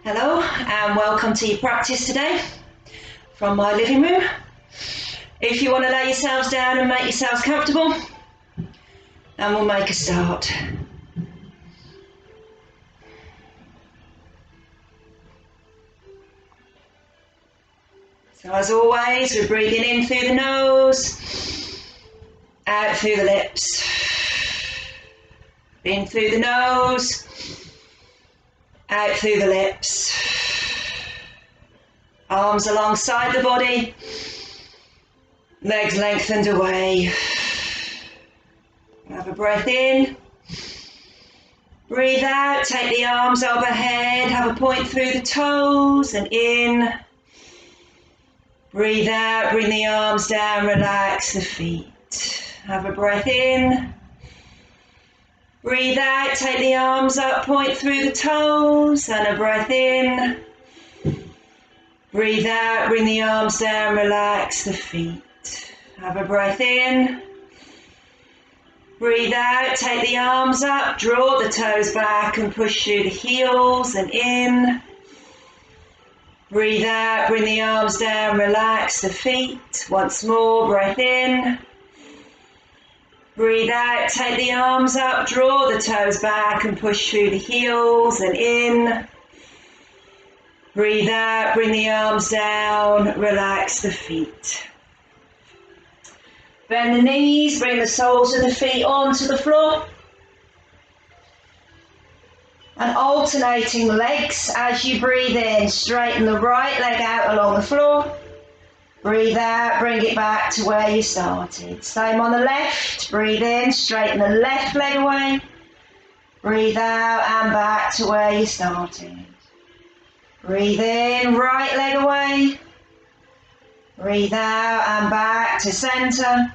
Hello and welcome to your practice today from my living room. If you want to lay yourselves down and make yourselves comfortable, and we'll make a start. So as always, we're breathing in through the nose, out through the lips. In through the nose, out through the lips. Arms alongside the body, legs lengthened away. Have a breath in. Breathe out, take the arms overhead, have a point through the toes and in. Breathe out, bring the arms down, relax the feet. Have a breath in. Breathe out, take the arms up, point through the toes and a breath in. Breathe out, bring the arms down, relax the feet. Have a breath in. Breathe out, take the arms up, draw the toes back and push through the heels and in. Breathe out, bring the arms down, relax the feet. Once more, breath in. Breathe out, take the arms up, draw the toes back and push through the heels and in. Breathe out, bring the arms down, relax the feet. Bend the knees, bring the soles of the feet onto the floor. And alternating legs as you breathe in, straighten the right leg out along the floor. Breathe out, bring it back to where you started. Same on the left, breathe in, straighten the left leg away. Breathe out and back to where you started. Breathe in, right leg away. Breathe out and back to centre.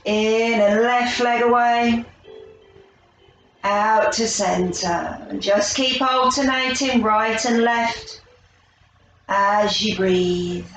In and left leg away. Out to centre. And just keep alternating right and left as you breathe.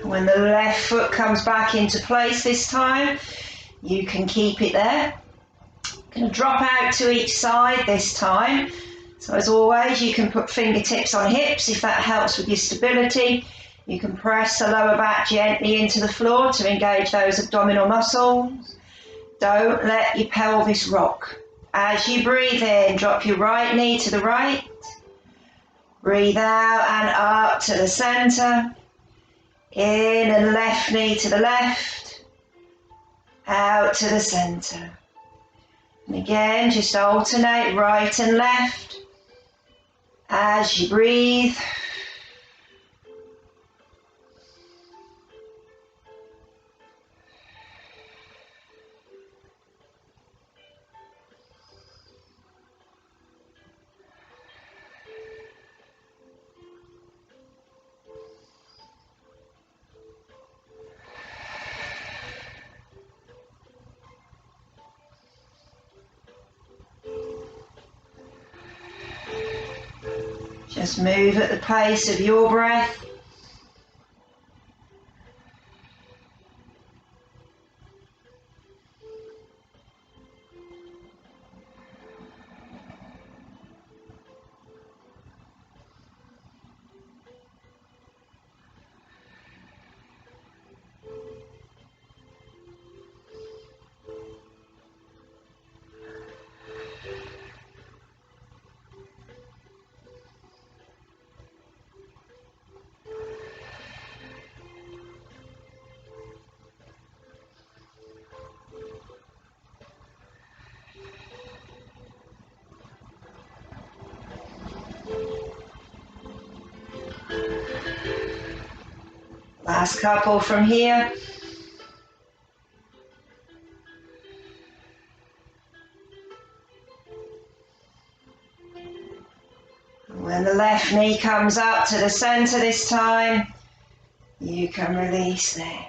When the left foot comes back into place this time, you can keep it there. Going to drop out to each side this time. So as always, you can put fingertips on hips if that helps with your stability. You can press the lower back gently into the floor to engage those abdominal muscles. Don't let your pelvis rock. As you breathe in, drop your right knee to the right. Breathe out and up to the centre. In and left knee to the left, out to the centre. And again, just alternate right and left as you breathe. Just move at the pace of your breath. Last couple from here. When the left knee comes up to the center this time, you can release there.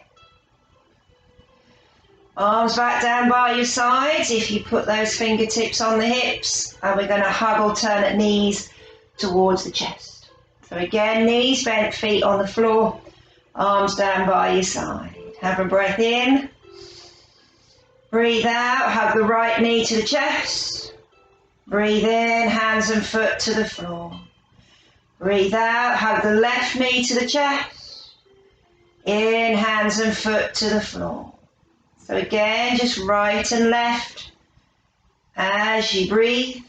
Arms back down by your sides if you put those fingertips on the hips, and we're going to hug alternate knees towards the chest. So again, knees bent, feet on the floor, arms down by your side. Have a breath in. Breathe out, hug the right knee to the chest. Breathe in, hands and foot to the floor. Breathe out, hug the left knee to the chest. In, hands and foot to the floor. So again, just right and left as you breathe. You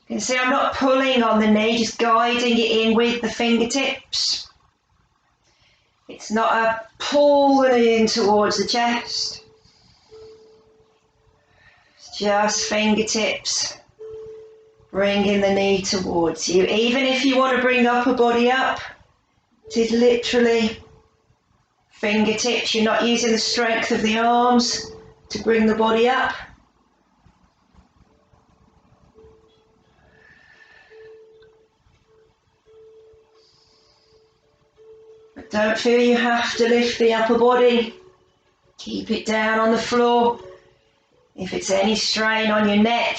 can see I'm not pulling on the knee, just guiding it in with the fingertips. It's not a pull in towards the chest. It's just fingertips bringing the knee towards you. Even if you want to bring upper body up, it is literally fingertips. You're not using the strength of the arms to bring the body up. But don't feel you have to lift the upper body. Keep it down on the floor. If it's any strain on your neck,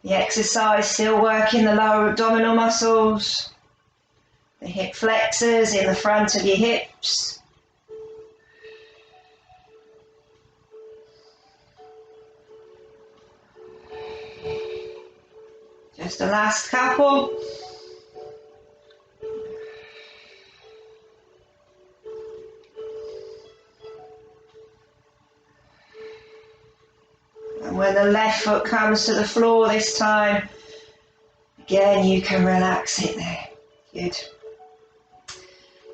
the exercise still working the lower abdominal muscles, the hip flexors in the front of your hips. Just the last couple. And when the left foot comes to the floor this time, again, you can relax it there. Good.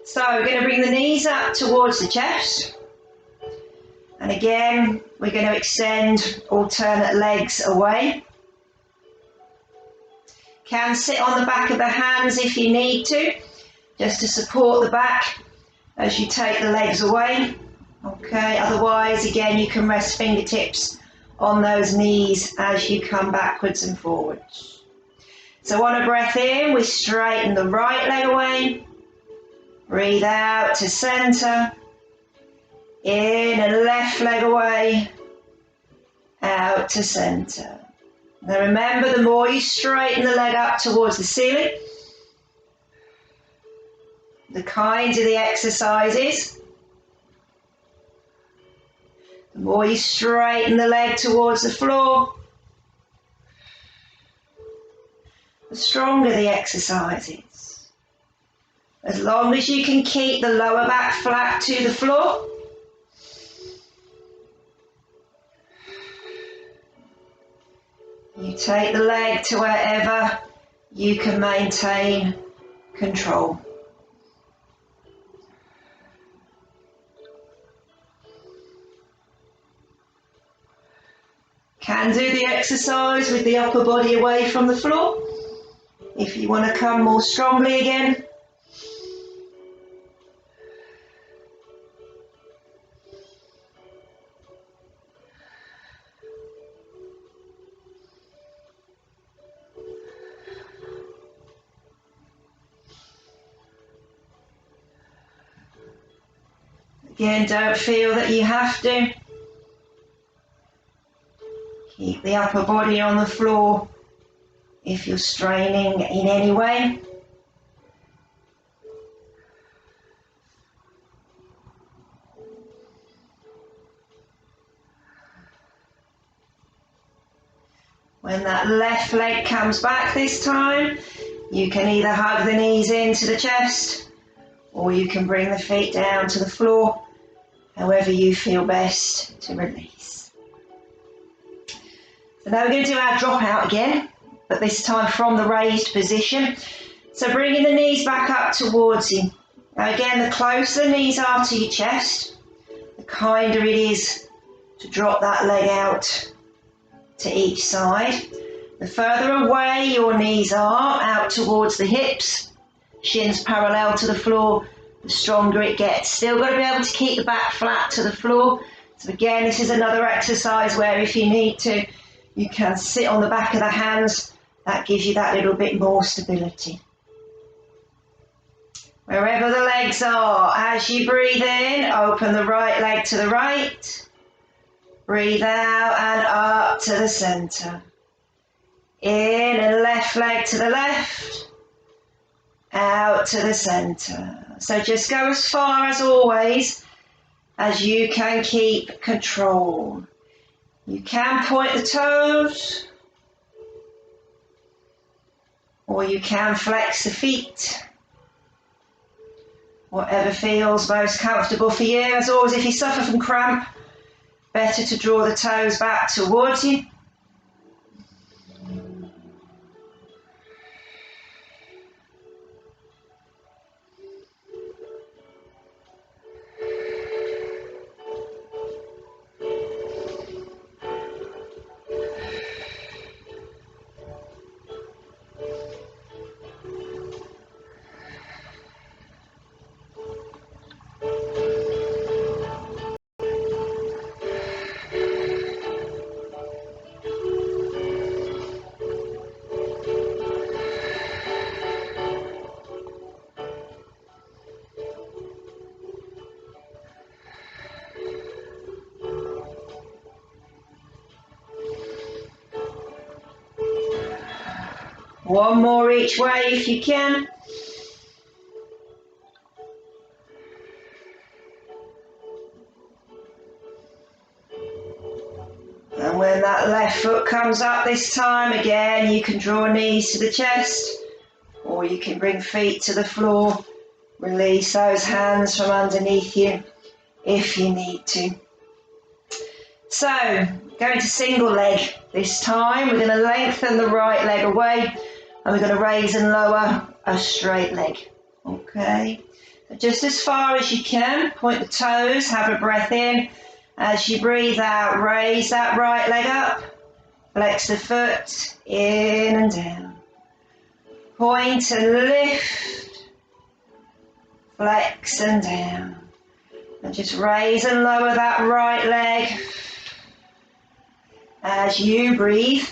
So we're going to bring the knees up towards the chest. And again, we're going to extend alternate legs away. Can sit on the back of the hands if you need to, just to support the back as you take the legs away. Okay, otherwise, again, you can rest fingertips on those knees as you come backwards and forwards. So on a breath in, we straighten the right leg away. Breathe out to center. In and left leg away. Out to center. Now remember, the more you straighten the leg up towards the ceiling, the kinder the exercise is. The more you straighten the leg towards the floor, the stronger the exercise is. As long as you can keep the lower back flat to the floor, you take the leg to wherever you can maintain control. Can do the exercise with the upper body away from the floor. If you want to come more strongly again. Again, don't feel that you have to. Keep the upper body on the floor if you're straining in any way. When that left leg comes back this time, you can either hug the knees into the chest or you can bring the feet down to the floor, however you feel best to release. So now we're going to do our drop out again, but this time from the raised position. So bringing the knees back up towards you. Now again, the closer the knees are to your chest, the kinder it is to drop that leg out to each side. The further away your knees are out towards the hips, shins parallel to the floor, the stronger it gets. Still got to be able to keep the back flat to the floor. So again, this is another exercise where if you need to, you can sit on the back of the hands. That gives you that little bit more stability. Wherever the legs are, as you breathe in, open the right leg to the right. Breathe out and up to the center. In and left leg to the left. Out to the center. So just go as far as always as you can keep control. You can point the toes, or you can flex the feet. Whatever feels most comfortable for you. As always, if you suffer from cramp, better to draw the toes back towards you. One more each way if you can. And when that left foot comes up this time, again, you can draw knees to the chest, or you can bring feet to the floor. Release those hands from underneath you if you need to. So, going to single leg this time. We're going to lengthen the right leg away, and we're going to raise and lower a straight leg. Okay, so just as far as you can, point the toes, have a breath in. As you breathe out, raise that right leg up, flex the foot, in and down. Point and lift, flex and down. And just raise and lower that right leg as you breathe.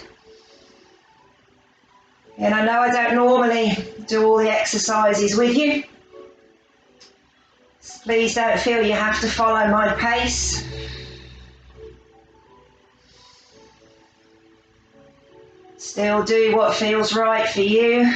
And I know I don't normally do all the exercises with you. So please don't feel you have to follow my pace. Still do what feels right for you.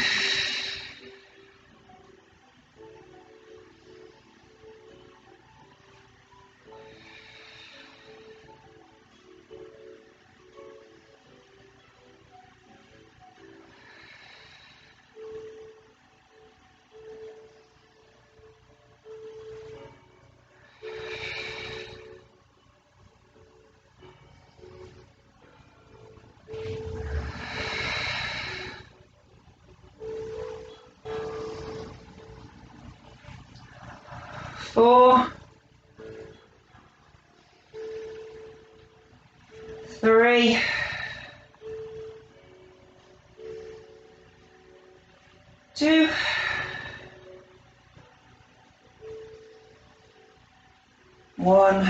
Four, three, two, one.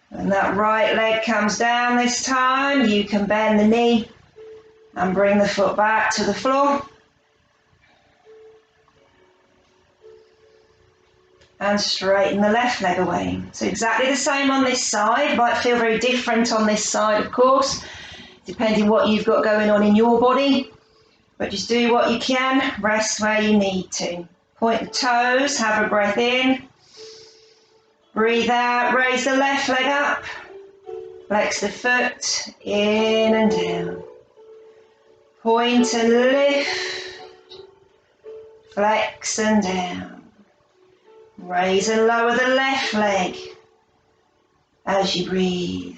When that right leg comes down this time, you can bend the knee and bring the foot back to the floor. And straighten the left leg away. So exactly the same on this side. Might feel very different on this side, of course, depending what you've got going on in your body. But just do what you can, rest where you need to. Point the toes, have a breath in. Breathe out, raise the left leg up. Flex the foot, in and down. Point and lift. Flex and down. Raise and lower the left leg as you breathe.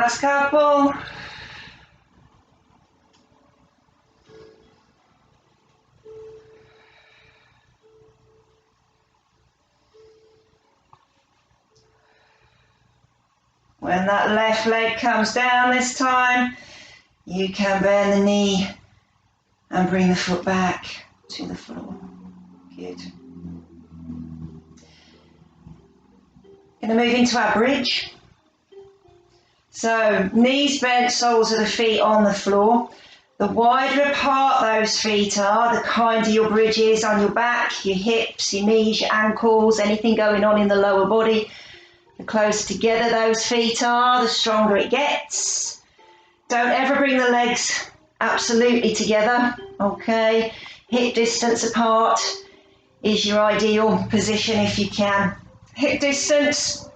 Last couple. When that left leg comes down this time, you can bend the knee and bring the foot back to the floor. Good. Going to move into our bridge. So knees bent, soles of the feet on the floor. The wider apart those feet are, the kinder your bridge is on your back, your hips, your knees, your ankles, anything going on in the lower body. The closer together those feet are, the stronger it gets. Don't ever bring the legs absolutely together, okay? Hip distance apart is your ideal position if you can. Hip distance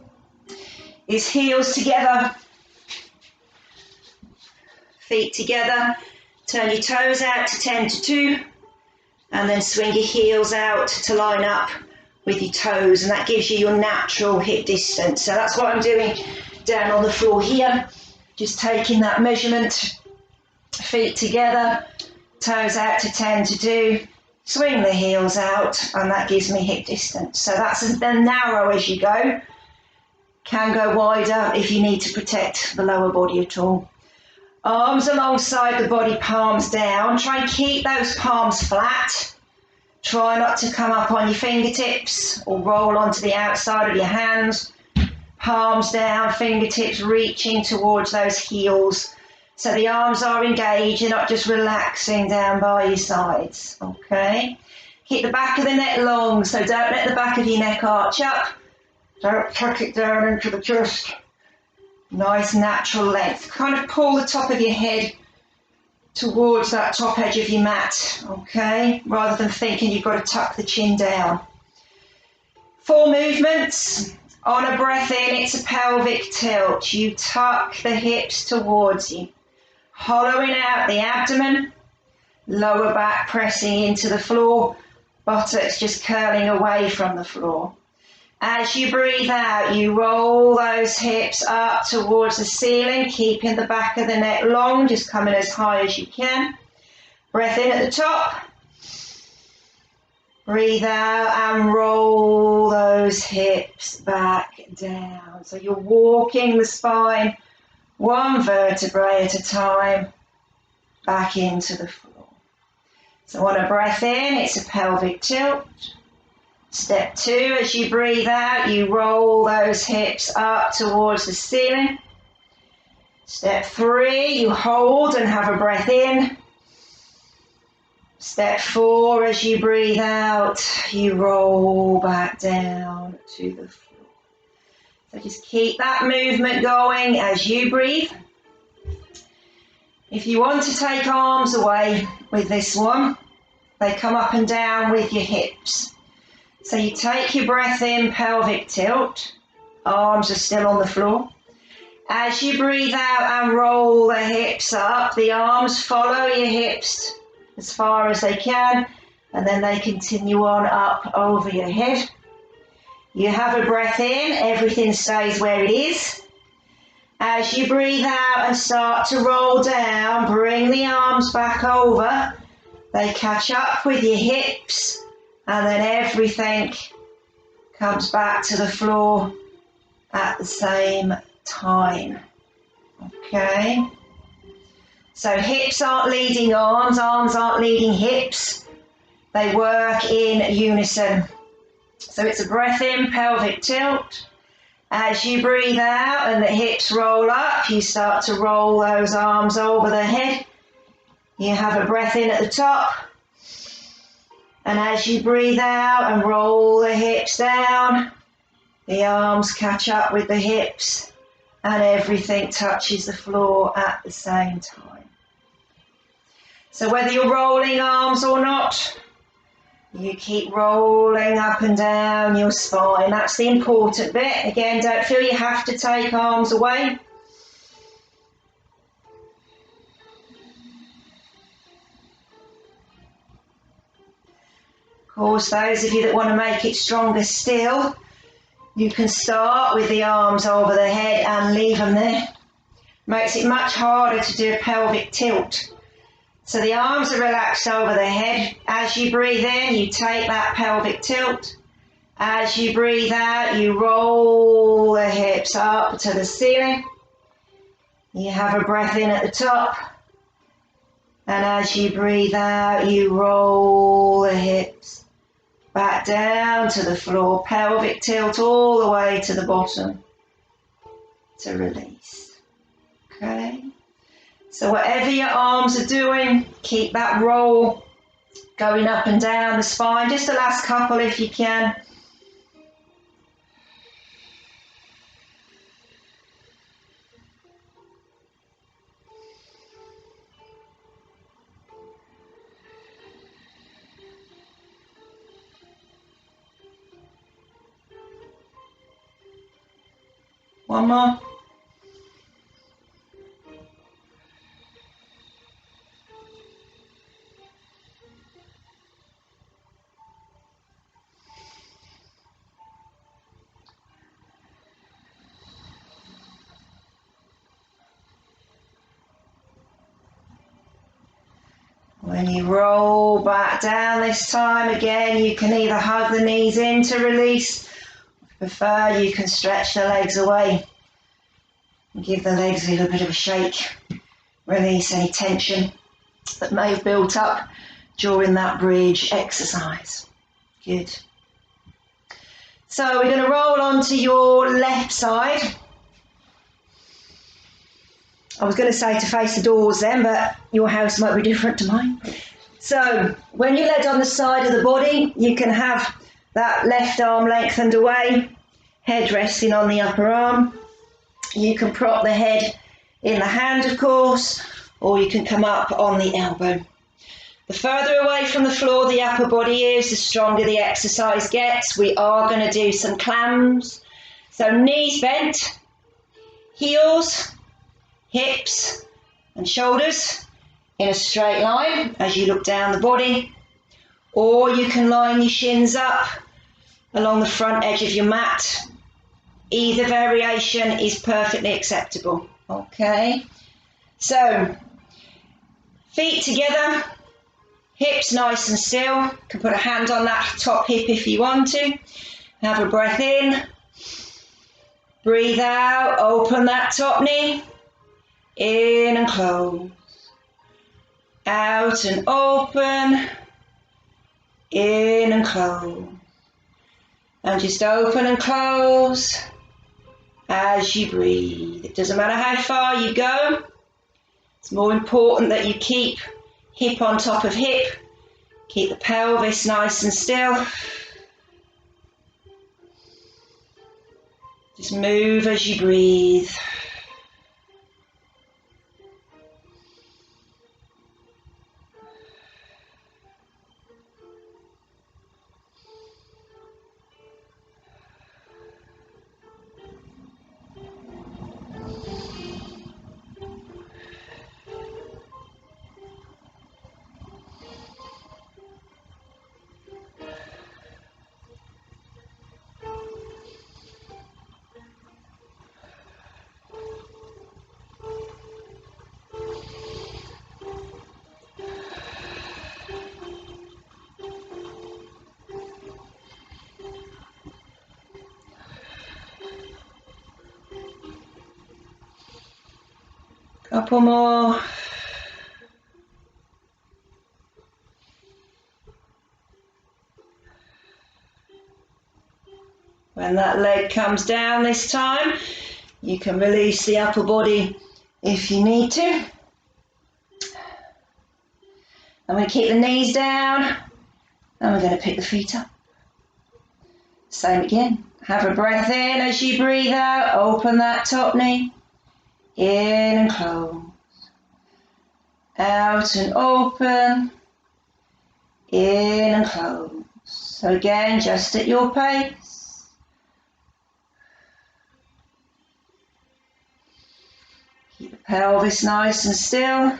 is heels together, feet together. Turn your toes out to 10 to 2, and then swing your heels out to line up with your toes, and that gives you your natural hip distance. So that's what I'm doing down on the floor here, just taking that measurement, feet together, toes out to 10 to 2, swing the heels out, and that gives me hip distance. So that's as narrow as you go. Can go wider if you need to protect the lower body at all. Arms alongside the body, palms down. Try and keep those palms flat. Try not to come up on your fingertips or roll onto the outside of your hands. Palms down, fingertips reaching towards those heels. So the arms are engaged, you're not just relaxing down by your sides, okay? Keep the back of the neck long, so don't let the back of your neck arch up. Don't tuck it down into the chest. Nice natural length. Kind of pull the top of your head towards that top edge of your mat, okay? Rather than thinking you've got to tuck the chin down. 4 movements. On a breath in, it's a pelvic tilt. You tuck the hips towards you, hollowing out the abdomen, lower back pressing into the floor, buttocks just curling away from the floor. As you breathe out, you roll those hips up towards the ceiling, keeping the back of the neck long, just coming as high as you can. Breath in at the top. Breathe out and roll those hips back down. So you're walking the spine 1 vertebrae at a time back into the floor. So on a breath in, it's a pelvic tilt. Step 2, as you breathe out, you roll those hips up towards the ceiling. Step 3, you hold and have a breath in. Step 4, as you breathe out, you roll back down to the floor. So just keep that movement going as you breathe. If you want to take arms away with this one, they come up and down with your hips. So you take your breath in, pelvic tilt, arms are still on the floor. As you breathe out and roll the hips up, the arms follow your hips as far as they can, and then they continue on up over your head. You have a breath in, everything stays where it is. As you breathe out and start to roll down, bring the arms back over. They catch up with your hips, and then everything comes back to the floor at the same time. Okay? So hips aren't leading arms, arms aren't leading hips. They work in unison. So it's a breath in, pelvic tilt. As you breathe out and the hips roll up, you start to roll those arms over the head. You have a breath in at the top. And as you breathe out and roll the hips down, the arms catch up with the hips and everything touches the floor at the same time. So whether you're rolling arms or not, you keep rolling up and down your spine. That's the important bit. Again, don't feel you have to take arms away. Of course, those of you that want to make it stronger still, you can start with the arms over the head and leave them there. makes it much harder to do a pelvic tilt. So the arms are relaxed over the head. As you breathe in, you take that pelvic tilt. As you breathe out, you roll the hips up to the ceiling. You have a breath in at the top. And as you breathe out, you roll the hips back down to the floor. Pelvic tilt all the way to the bottom to release. Okay? So whatever your arms are doing, keep that roll going up and down the spine. Just the last couple if you can. One more. When you roll back down this time, again, you can either hug the knees in to release. If you prefer, you can stretch the legs away and give the legs a little bit of a shake. Release any tension that may have built up during that bridge exercise. Good. So we're going to roll onto your left side. I was going to say to face the doors then, but your house might be different to mine. So when you're laid on the side of the body, you can have that left arm lengthened away, head resting on the upper arm. You can prop the head in the hand, of course, or you can come up on the elbow. The further away from the floor the upper body is, the stronger the exercise gets. We are going to do some clams. So knees bent, heels, hips and shoulders in a straight line as you look down the body, or you can line your shins up along the front edge of your mat. Either variation is perfectly acceptable. Okay, so feet together, hips nice and still. You can put a hand on that top hip if you want to. Have a breath in, breathe out, open that top knee. In and close, out and open, in and close, and just open and close as you breathe. It doesn't matter how far you go, it's more important that you keep hip on top of hip, keep the pelvis nice and still. Just move as you breathe. Couple more. When that leg comes down this time, you can release the upper body if you need to. I'm going to keep the knees down and we're going to pick the feet up. Same again. Have a breath in as you breathe out. Open that top knee. In and close. Out and open. In and close. So again, just at your pace. Keep the pelvis nice and still.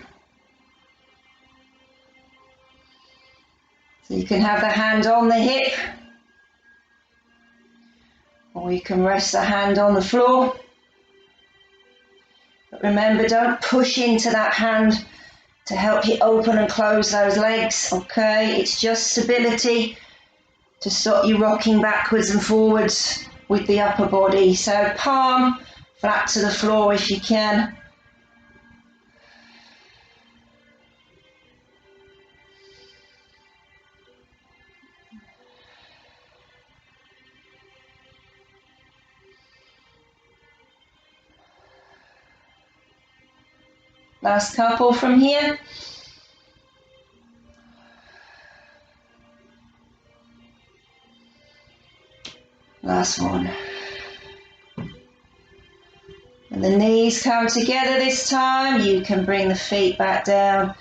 So you can have the hand on the hip, or you can rest the hand on the floor. But remember, don't push into that hand to help you open and close those legs, okay? It's just stability to stop you rocking backwards and forwards with the upper body. So palm flat to the floor if you can. Last couple from here. Last one. When the knees come together this time, you can bring the feet back down.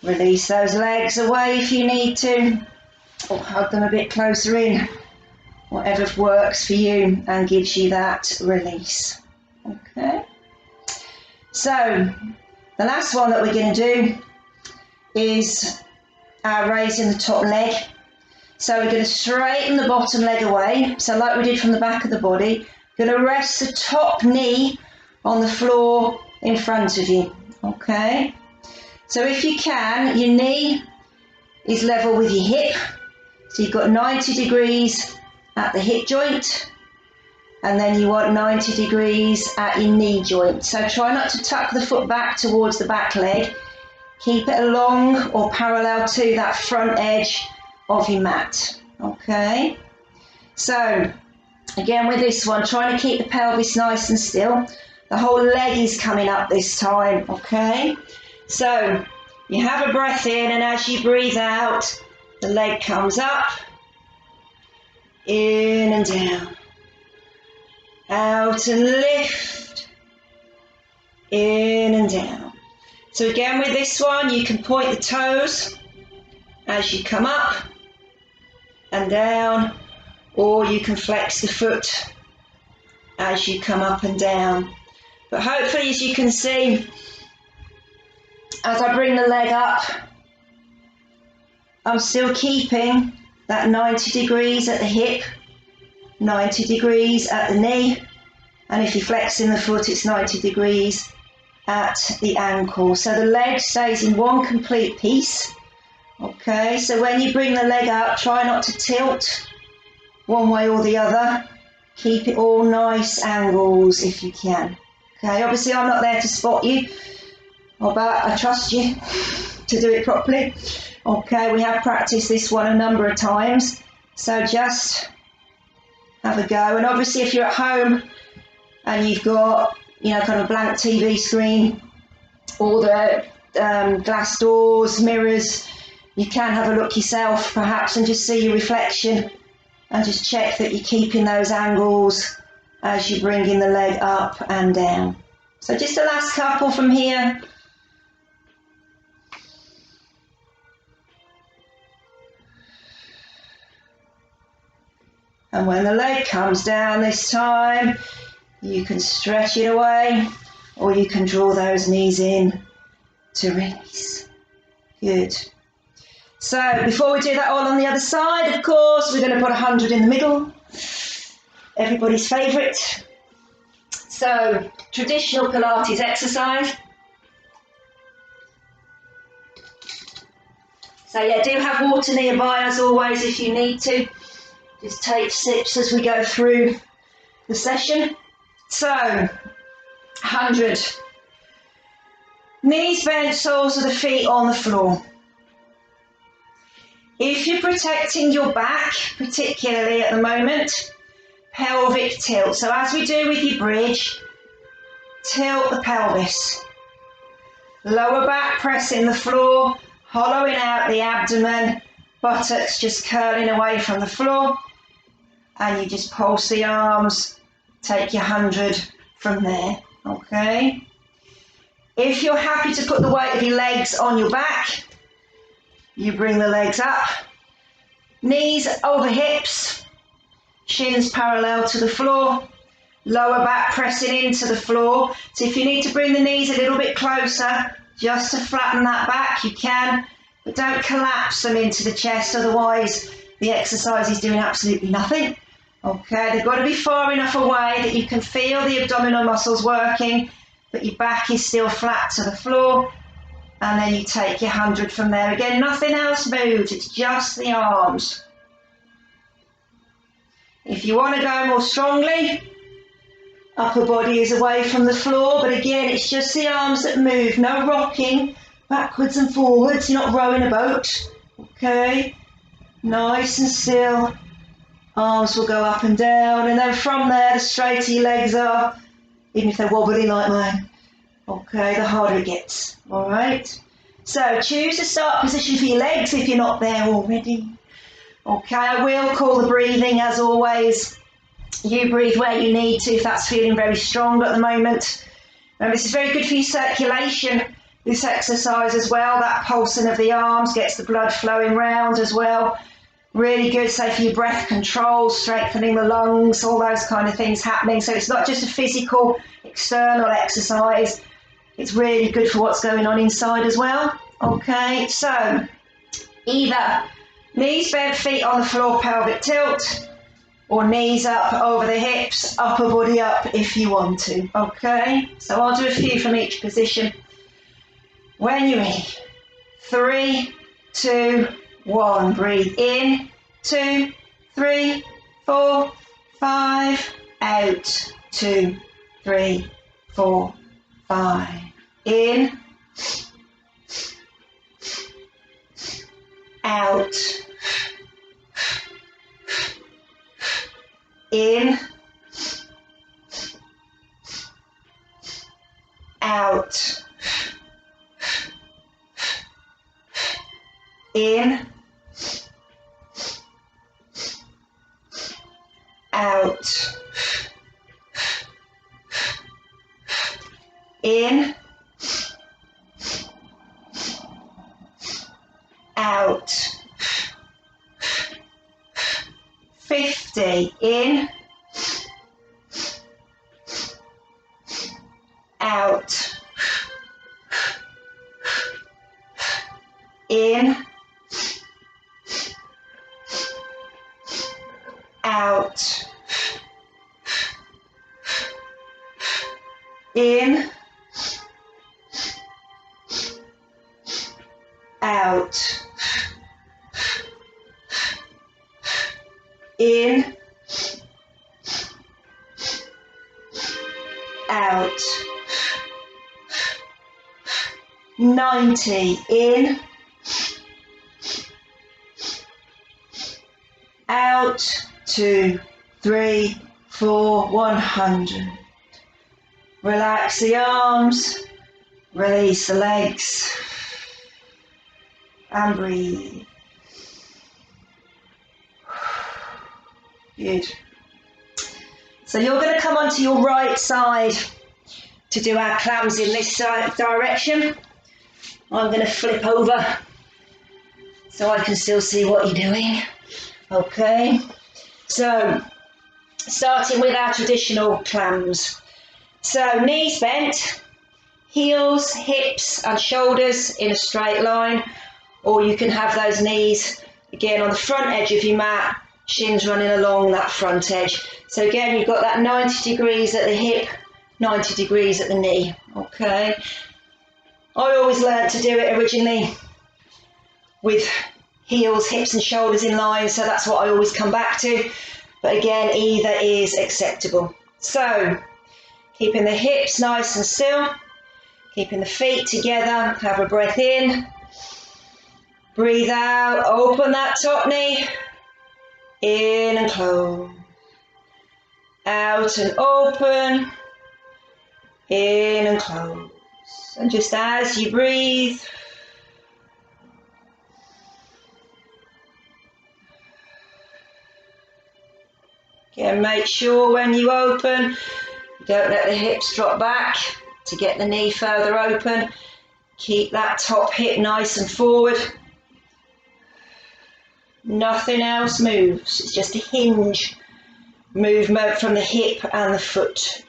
Release those legs away if you need to, or hug them a bit closer in. Whatever works for you and gives you that release. Okay. So, the last one that we're going to do is raising the top leg. So we're going to straighten the bottom leg away. So like we did from the back of the body, going to rest the top knee on the floor in front of you. Okay. So if you can, your knee is level with your hip. So you've got 90 degrees at the hip joint. And then you want 90 degrees at your knee joint. So try not to tuck the foot back towards the back leg. Keep it along or parallel to that front edge of your mat. Okay. So again with this one, trying to keep the pelvis nice and still. The whole leg is coming up this time. Okay. So you have a breath in, and as you breathe out, the leg comes up, in and down. Out and lift, in and down. So again with this one, you can point the toes as you come up and down, or you can flex the foot as you come up and down. But hopefully, as you can see, as I bring the leg up, I'm still keeping that 90 degrees at the hip, 90 degrees at the knee, and if you're flexing the foot, it's 90 degrees at the ankle. So the leg stays in one complete piece. Okay, so when you bring the leg up, try not to tilt one way or the other. Keep it all nice angles if you can. Okay, obviously I'm not there to spot you, but I trust you to do it properly. Okay, we have practiced this one a number of times, so just have a go. And obviously if you're at home and you've got, you know, kind of a blank TV screen, or the glass doors, mirrors, you can have a look yourself perhaps and just see your reflection and just check that you're keeping those angles as you're bringing the leg up and down. So just the last couple from here. And when the leg comes down this time, you can stretch it away, or you can draw those knees in to release. Good. So before we do that all on the other side, of course, we're going to put 100 in the middle. Everybody's favourite. So traditional Pilates exercise. So yeah, do have water nearby as always if you need to. Just take sips as we go through the session. So, 100. Knees bent, soles of the feet on the floor. If you're protecting your back, particularly at the moment, pelvic tilt. So as we do with your bridge, tilt the pelvis. Lower back pressing the floor, hollowing out the abdomen, buttocks just curling away from the floor. And you just pulse the arms, take your 100 from there, okay? If you're happy to put the weight of your legs on your back, you bring the legs up, knees over hips, shins parallel to the floor, lower back pressing into the floor. So if you need to bring the knees a little bit closer, just to flatten that back, you can, but don't collapse them into the chest, otherwise the exercise is doing absolutely nothing. Okay, they've got to be far enough away that you can feel the abdominal muscles working but your back is still flat to the floor. And then you take your 100 from there. Again, nothing else moves, it's just the arms. If you want to go more strongly, upper body is away from the floor, but again, it's just the arms that move, no rocking backwards and forwards. You're not rowing a boat, okay? Nice and still. Arms will go up and down, and then from there, the straighter your legs are, even if they're wobbly like mine. Okay, the harder it gets, all right? So choose a start position for your legs if you're not there already. Okay, I will call the breathing as always. You breathe where you need to if that's feeling very strong at the moment. And this is very good for your circulation, this exercise as well. That pulsing of the arms gets the blood flowing round as well. Really good, say for your breath control, strengthening the lungs, all those kind of things happening. So it's not just a physical, external exercise. It's really good for what's going on inside as well. Okay, so either knees bent, feet on the floor, pelvic tilt, or knees up over the hips, upper body up if you want to. Okay, so I'll do a few from each position. When you're ready, 3, 2, 1. Breathe in, 2, 3, 4, 5. Out, 2, 3, 4, 5. In, out, in, out, in, out, in, out. 50, in, out, in, out, in, out, in, out. 90, in, out, 2, 3, 4, 100. Relax the arms, release the legs, and breathe. Good. So you're going to come onto your right side to do our clams in this direction. I'm going to flip over so I can still see what you're doing. Okay, so starting with our traditional clams. So knees bent, heels, hips and shoulders in a straight line, or you can have those knees again on the front edge of your mat, shins running along that front edge. So again, you've got that 90 degrees at the hip, 90 degrees at the knee. Okay, I always learned to do it originally with heels, hips and shoulders in line, so that's what I always come back to. But again, either is acceptable. So keeping the hips nice and still, keeping the feet together, have a breath in, breathe out, open that top knee, in and close, out and open, in and close. And just as you breathe, again, make sure when you open, don't let the hips drop back to get the knee further open. Keep that top hip nice and forward. Nothing else moves, it's just a hinge movement from the hip and the foot.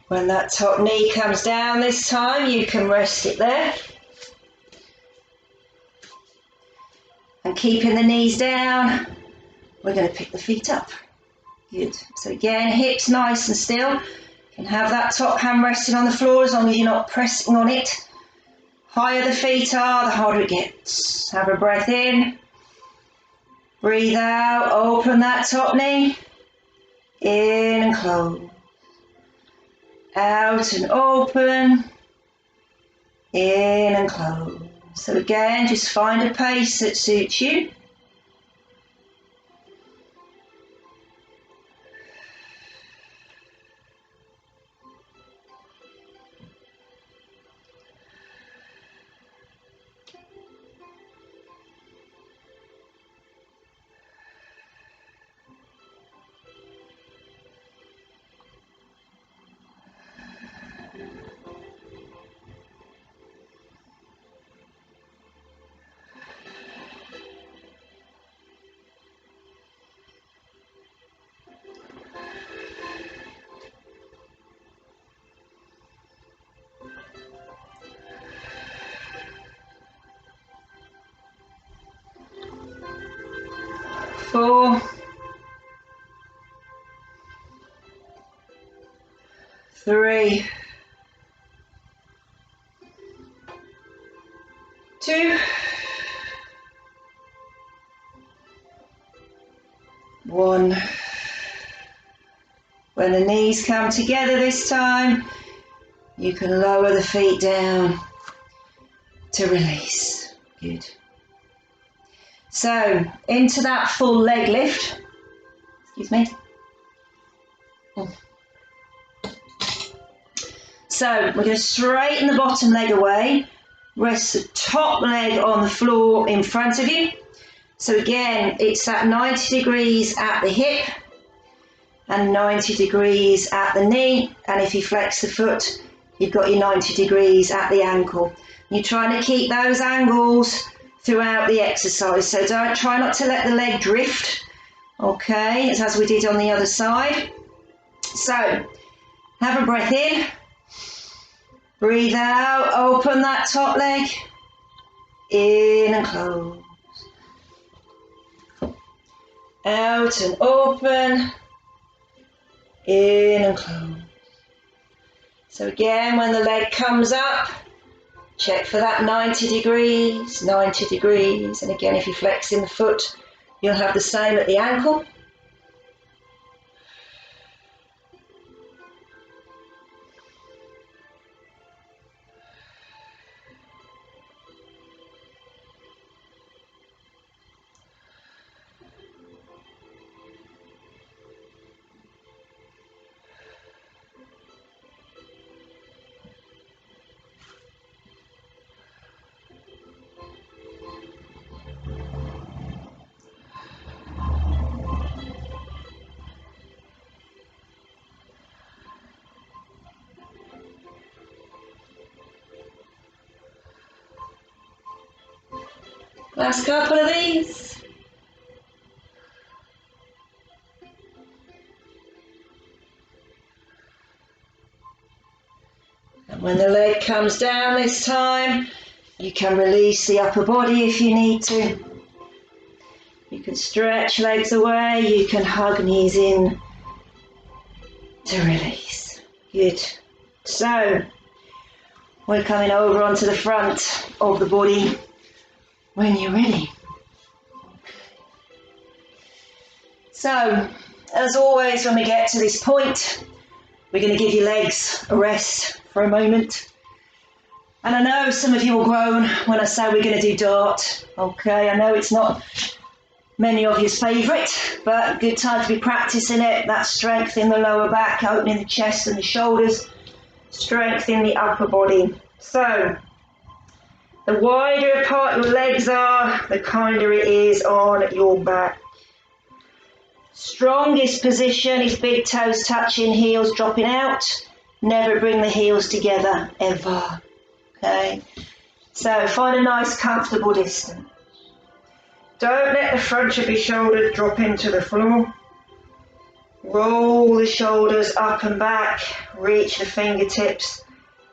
When that top knee comes down this time, you can rest it there. And keeping the knees down, we're going to pick the feet up. Good. So again, hips nice and still. You can have that top hand resting on the floor as long as you're not pressing on it. Higher the feet are, the harder it gets. Have a breath in. Breathe out, open that top knee. In and close. Out and open. In and close. So again, just find a pace that suits you. Four, three, two, one. When the knees come together this time, you can lower the feet down to release. Good. So, into that full leg lift. Excuse me. So, we're going to straighten the bottom leg away. Rest the top leg on the floor in front of you. So again, it's at 90 degrees at the hip and 90 degrees at the knee. And if you flex the foot, you've got your 90 degrees at the ankle. You're trying to keep those angles throughout the exercise. So don't try not to let the leg drift. Okay, it's as we did on the other side. So have a breath in. Breathe out, open that top leg. In and close. Out and open. In and close. So again, when the leg comes up, check for that 90 degrees, 90 degrees. And again, if you're flexing the foot, you'll have the same at the ankle. Last couple of these. And when the leg comes down this time, you can release the upper body if you need to. You can stretch legs away, you can hug knees in to release. Good. So, we're coming over onto the front of the body when you're ready. So, as always, when we get to this point, we're going to give your legs a rest for a moment. And I know some of you will groan when I say we're going to do dart. Okay, I know it's not many of you's favourite, but good time to be practicing it. That strength in the lower back, opening the chest and the shoulders, strength in the upper body. So, the wider apart your legs are, the kinder it is on your back. Strongest position is big toes touching, heels dropping out. Never bring the heels together, ever. Okay? So find a nice comfortable distance. Don't let the front of your shoulders drop into the floor. Roll the shoulders up and back, reach the fingertips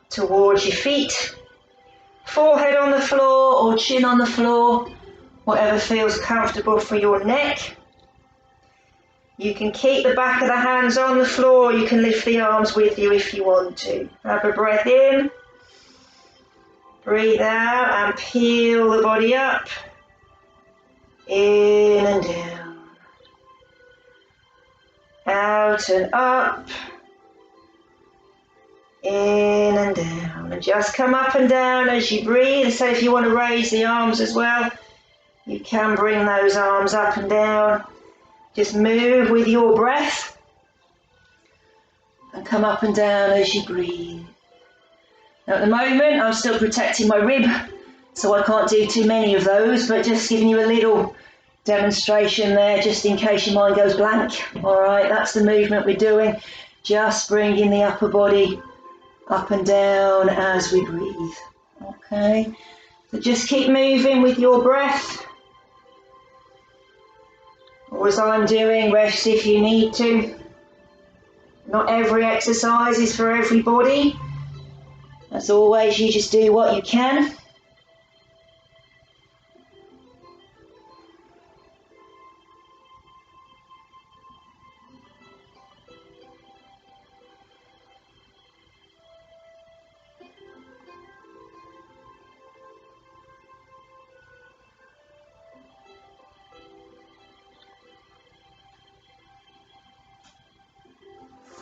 towards your feet. Forehead on the floor or chin on the floor, whatever feels comfortable for your neck. You can keep the back of the hands on the floor, you can lift the arms with you if you want to. Have a breath in, breathe out and peel the body up, in and down, out and up, in and down, and just come up and down as you breathe. So if you want to raise the arms as well, you can bring those arms up and down. Just move with your breath and come up and down as you breathe. Now at the moment I'm still protecting my rib, so I can't do too many of those, but just giving you a little demonstration there just in case your mind goes blank. Alright, that's the movement we're doing, just bringing the upper body up and down as we breathe. Okay, so just keep moving with your breath. Or as I'm doing, rest if you need to. Not every exercise is for everybody. As always, you just do what you can.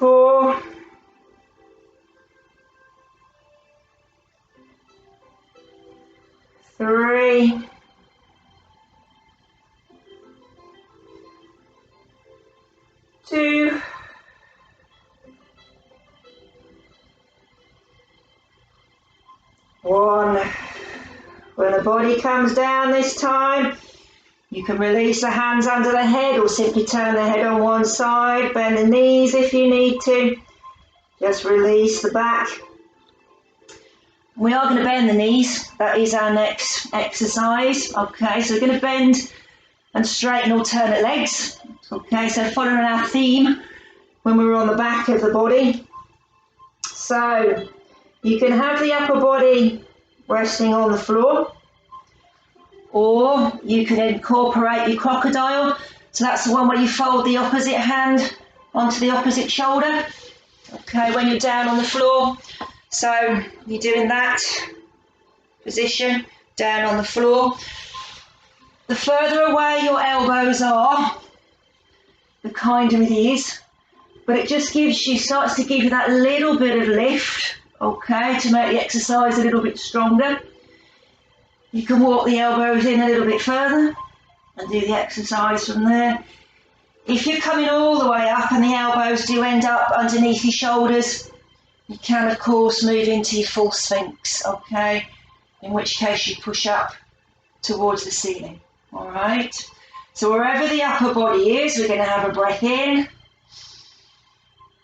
Four, three, two, one. When the body comes down this time, you can release the hands under the head or simply turn the head on one side, bend the knees if you need to. Just release the back. We are going to bend the knees, that is our next exercise. Okay, so we're going to bend and straighten alternate legs. Okay, so following our theme when we were on the back of the body. So you can have the upper body resting on the floor, or you can incorporate your crocodile. So that's the one where you fold the opposite hand onto the opposite shoulder. Okay, when you're down on the floor. So you're doing that position, down on the floor. The further away your elbows are, the kinder it is. But it just starts to give you that little bit of lift, okay, to make the exercise a little bit stronger. You can walk the elbows in a little bit further and do the exercise from there. If you're coming all the way up and the elbows do end up underneath your shoulders, you can of course move into your full sphinx, okay, in which case you push up towards the ceiling. All right, so wherever the upper body is, we're going to have a breath in,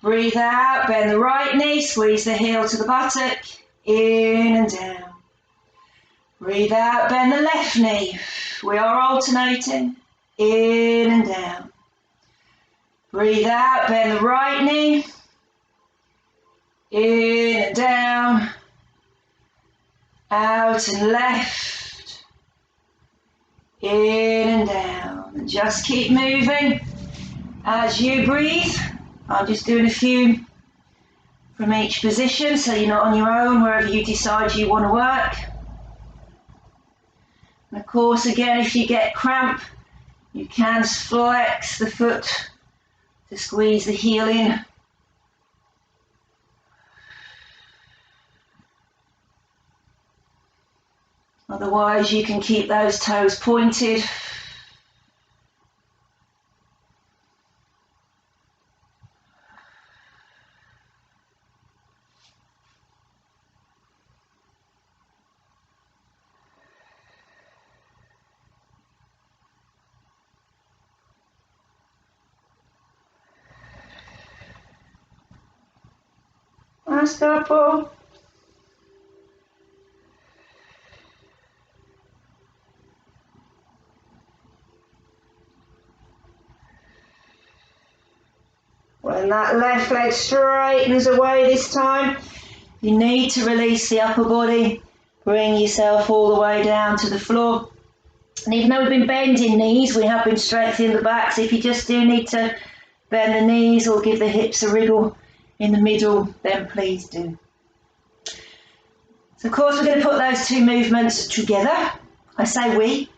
breathe out, bend the right knee, squeeze the heel to the buttock, in and down. Breathe out, bend the left knee. We are alternating, in and down. Breathe out, bend the right knee, in and down, out and left, in and down. And just keep moving as you breathe. I'm just doing a few from each position so you're not on your own wherever you decide you want to work. And of course, again, if you get cramp, you can flex the foot to squeeze the heel in. Otherwise, you can keep those toes pointed. Last couple. When that left leg straightens away this time, you need to release the upper body. Bring yourself all the way down to the floor. And even though we've been bending knees, we have been strengthening the back. So if you just do need to bend the knees or give the hips a wriggle in the middle, then please do. So of course we're going to put those two movements together. I say we.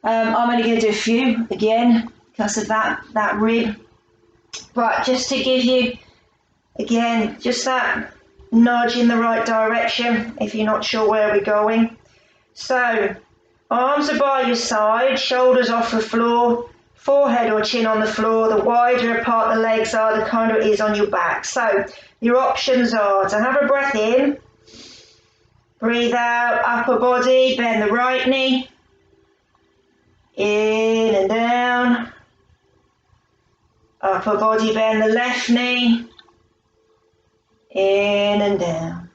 I'm only going to do a few again because of that rib. But just to give you, again, just that nudge in the right direction if you're not sure where we're going. So arms are by your side, shoulders off the floor, forehead or chin on the floor. The wider apart the legs are, the kinder it is on your back. So your options are to have a breath in, breathe out, upper body, bend the right knee, in and down, upper body, bend the left knee, in and down.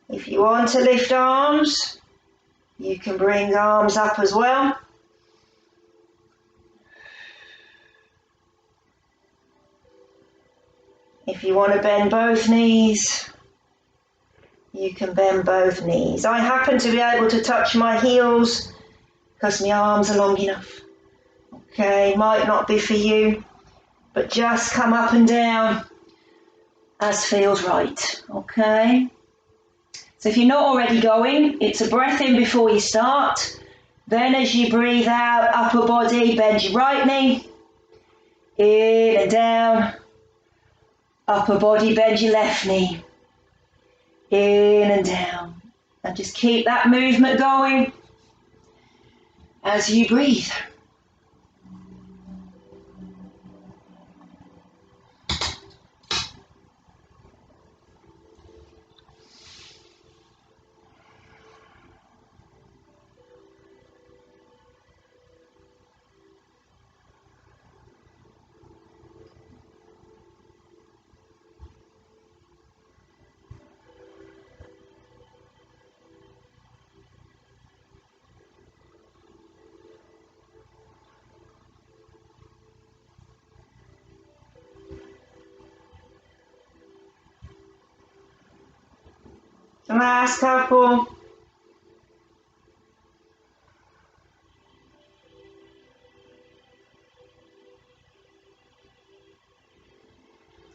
If you want to lift arms, you can bring arms up as well. If you want to bend both knees, you can bend both knees. I happen to be able to touch my heels because my arms are long enough. Okay, might not be for you, but just come up and down as feels right. Okay. So if you're not already going, it's a breath in before you start. Then as you breathe out, upper body, bend your right knee, in and down. Upper body, bend your left knee, in and down. And just keep that movement going as you breathe. Last couple.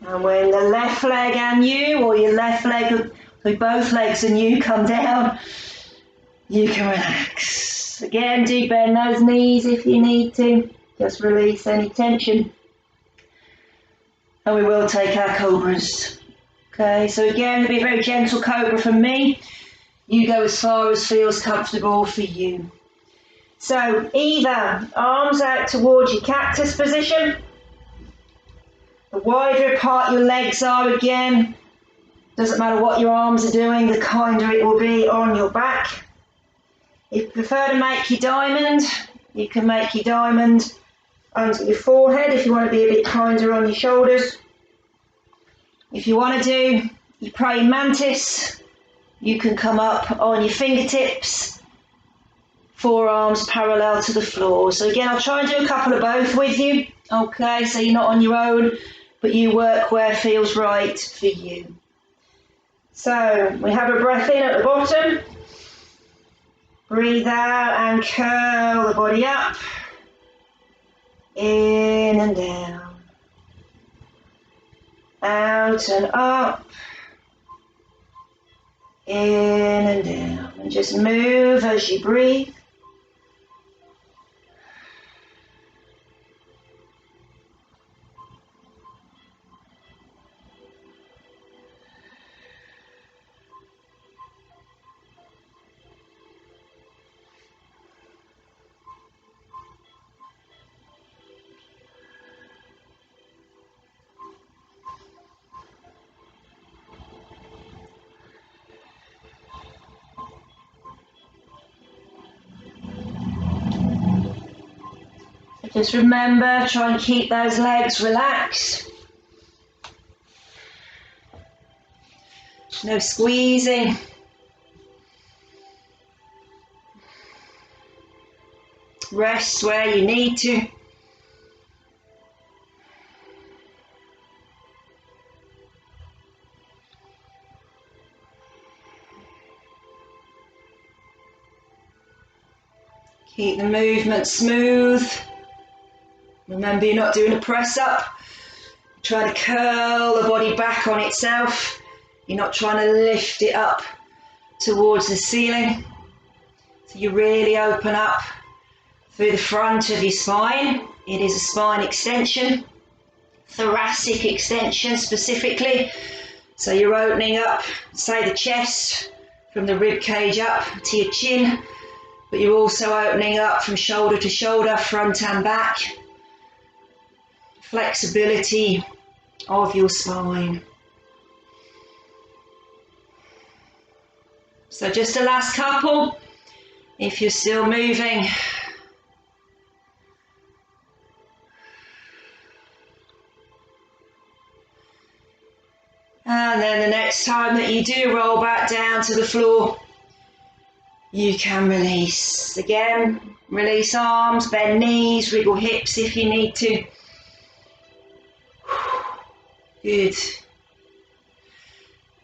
And when the left leg and you, or your left leg with both legs and you come down, you can relax. Again, do bend those knees if you need to. Just release any tension. And we will take our cobras. Okay, so again, it'll be a very gentle cobra from me. You go as far as feels comfortable for you. So either arms out towards your cactus position. The wider apart your legs are, again, doesn't matter what your arms are doing, the kinder it will be on your back. If you prefer to make your diamond, you can make your diamond under your forehead if you want to be a bit kinder on your shoulders. If you want to do your praying mantis, you can come up on your fingertips, forearms parallel to the floor. So again, I'll try and do a couple of both with you. Okay, so you're not on your own, but you work where feels right for you. So we have a breath in at the bottom. Breathe out and curl the body up. In and down. Out and up. In and down. And just move as you breathe. Just remember, try and keep those legs relaxed. No squeezing. Rest where you need to. Keep the movement smooth. Remember, you're not doing a press up. Try to curl the body back on itself. You're not trying to lift it up towards the ceiling. So you really open up through the front of your spine. It is a spine extension, thoracic extension specifically. So you're opening up, say, the chest from the rib cage up to your chin, but you're also opening up from shoulder to shoulder, front and back. Flexibility of your spine. So just a last couple, if you're still moving. And then the next time that you do roll back down to the floor, you can release. Again, release arms, bend knees, wriggle hips if you need to. Good.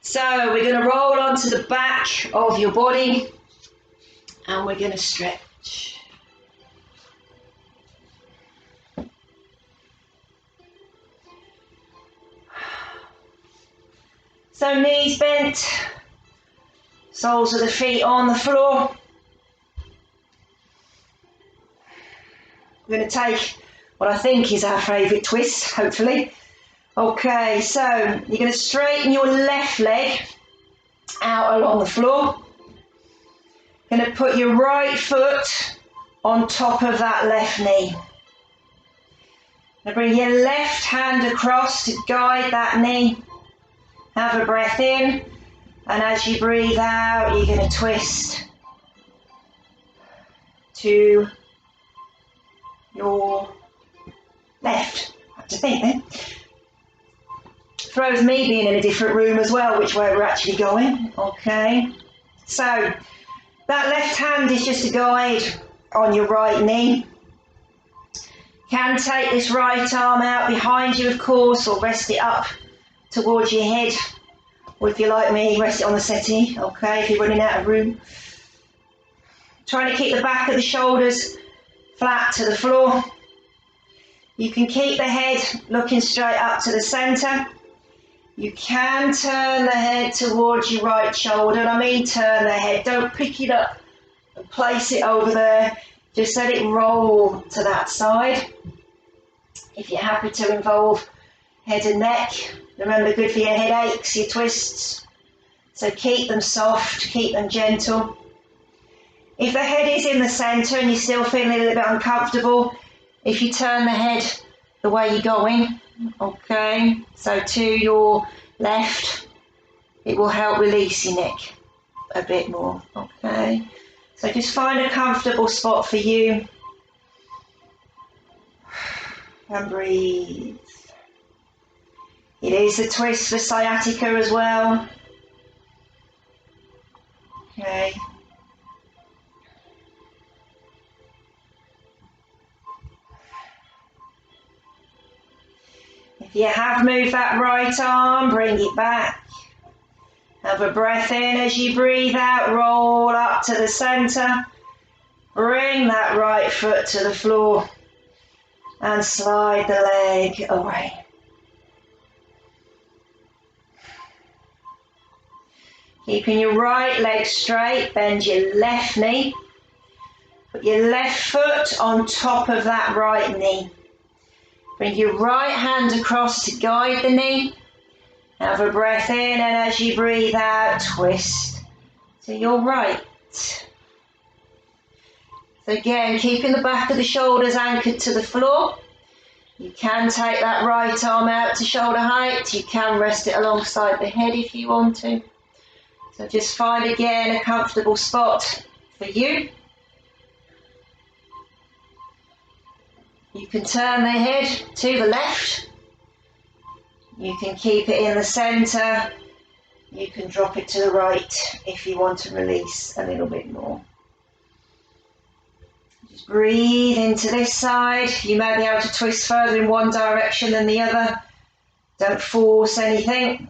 So we're going to roll onto the back of your body and we're going to stretch. So knees bent, soles of the feet on the floor. We're going to take what I think is our favourite twist, hopefully. Okay, so you're going to straighten your left leg out along the floor. Going to put your right foot on top of that left knee. Now bring your left hand across to guide that knee. Have a breath in, and as you breathe out, you're going to twist to your left. I have to think then. Throws me being in a different room as well, which way we're actually going. Okay, so that left hand is just a guide on your right knee. Can take this right arm out behind you, of course, or rest it up towards your head, or if you're like me, rest it on the settee, okay, if you're running out of room. Trying to keep the back of the shoulders flat to the floor. You can keep the head looking straight up to the centre. You can turn the head towards your right shoulder, and I mean turn the head, don't pick it up and place it over there, just let it roll to that side. If you're happy to involve head and neck, remember, good for your headaches, your twists. So keep them soft, keep them gentle. If the head is in the centre and you're still feeling a little bit uncomfortable, if you turn the head the way you're going, okay, so to your left, it will help release your neck a bit more, okay. So just find a comfortable spot for you and breathe. It is a twist for sciatica as well. Okay. If you have moved that right arm, bring it back. Have a breath in as you breathe out, roll up to the centre. Bring that right foot to the floor and slide the leg away. Keeping your right leg straight, bend your left knee. Put your left foot on top of that right knee. Bring your right hand across to guide the knee. Have a breath in, and as you breathe out, twist to your right. So again, keeping the back of the shoulders anchored to the floor. You can take that right arm out to shoulder height. You can rest it alongside the head if you want to. So just find again a comfortable spot for you. You can turn the head to the left. You can keep it in the centre. You can drop it to the right if you want to release a little bit more. Just breathe into this side. You may be able to twist further in one direction than the other. Don't force anything.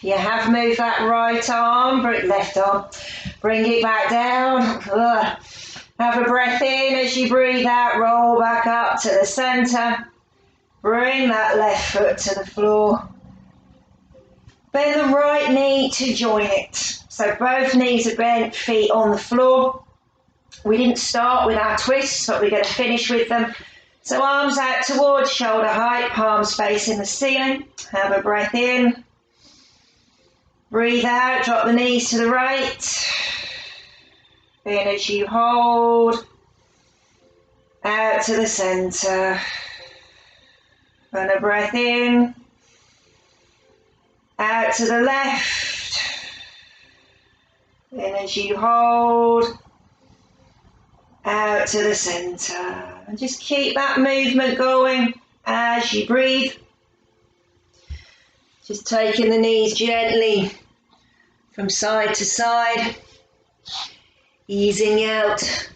If you have moved that right arm, left arm, bring it back down. Have a breath in as you breathe out, roll back up to the centre. Bring that left foot to the floor. Bend the right knee to join it. So both knees are bent, feet on the floor. We didn't start with our twists, but we're going to finish with them. So arms out towards shoulder height, palms facing the ceiling. Have a breath in. Breathe out, drop the knees to the right. In as you hold. Out to the centre. And a breath in. Out to the left. In as you hold. Out to the centre. And just keep that movement going as you breathe. Just taking the knees gently from side to side. Easing out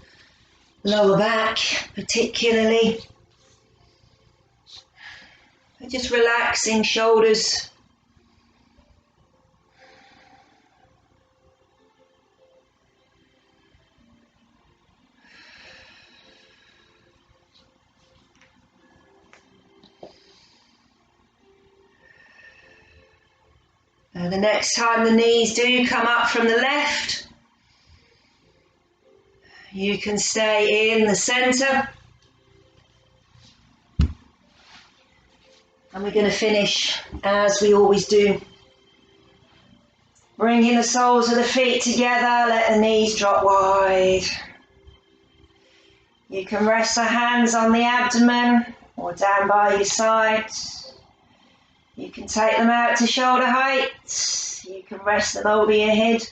lower back particularly. And just relaxing shoulders. Now the next time the knees do come up from the left, you can stay in the centre. And we're going to finish as we always do. Bringing the soles of the feet together, let the knees drop wide. You can rest the hands on the abdomen or down by your sides. You can take them out to shoulder height. You can rest them over your head.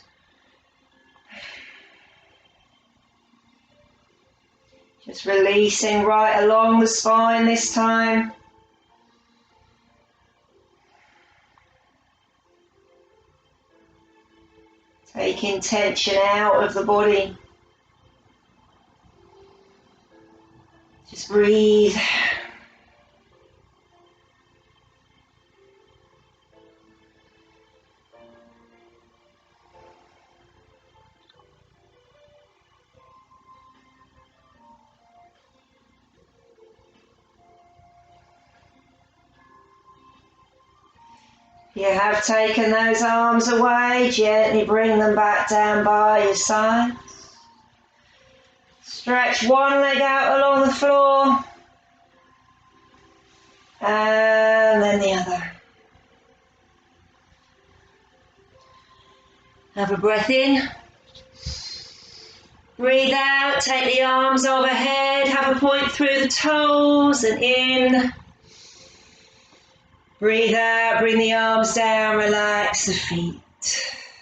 Just releasing right along the spine this time. Taking tension out of the body. Just breathe. You have taken those arms away, gently bring them back down by your sides. Stretch one leg out along the floor and then the other. Have a breath in. Breathe out, take the arms overhead, have a point through the toes and in. Breathe out, bring the arms down, relax the feet.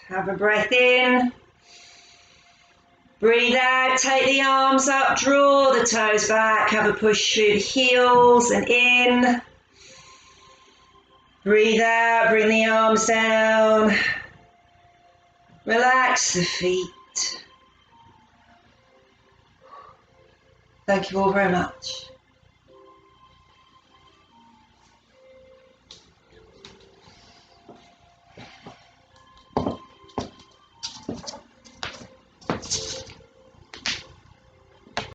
Have a breath in. Breathe out, take the arms up, draw the toes back, have a push through the heels and in. Breathe out, bring the arms down. Relax the feet. Thank you all very much.